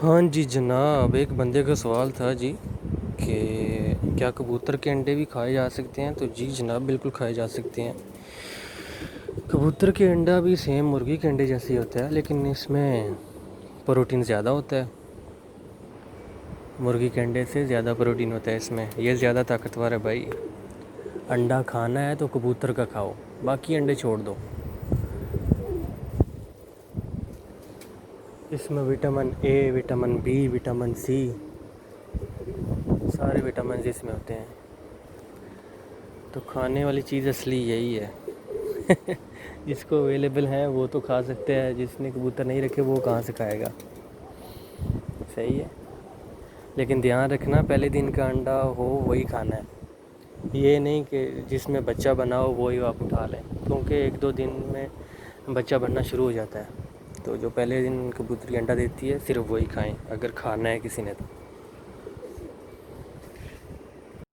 ہاں جی جناب، ایک بندے کا سوال تھا جی کہ کیا کبوتر کے انڈے بھی کھائے جا سکتے ہیں؟ تو جی جناب، بالکل کھائے جا سکتے ہیں۔ کبوتر کے انڈا بھی سیم مرغی کے انڈے جیسے ہی ہوتا ہے، لیکن اس میں پروٹین زیادہ ہوتا ہے۔ مرغی کے انڈے سے زیادہ پروٹین ہوتا ہے اس میں، یہ زیادہ طاقتور ہے بھائی۔ انڈا کھانا ہے تو کبوتر کا کھاؤ، باقی انڈے چھوڑ دو۔ اس میں vitamin A, vitamin B, vitamin C, سارے وٹامنز اس میں ہوتے ہیں۔ تو کھانے والی چیز اصلی یہی ہے۔ جس کو اویلیبل ہیں وہ تو کھا سکتے ہیں، جس نے کبوتر نہیں رکھے وہ کہاں سے کھائے گا؟ صحیح ہے، لیکن دھیان رکھنا پہلے دن کا انڈا ہو وہی کھانا ہے، یہ نہیں کہ جس میں بچہ بنا ہو وہی آپ اٹھا لیں، کیونکہ ایک دو دن میں بچہ بننا شروع ہو جاتا ہے۔ تو جو پہلے دن کبوتری انڈا دیتی ہے صرف وہی کھائیں اگر کھانا ہے کسی نے تو۔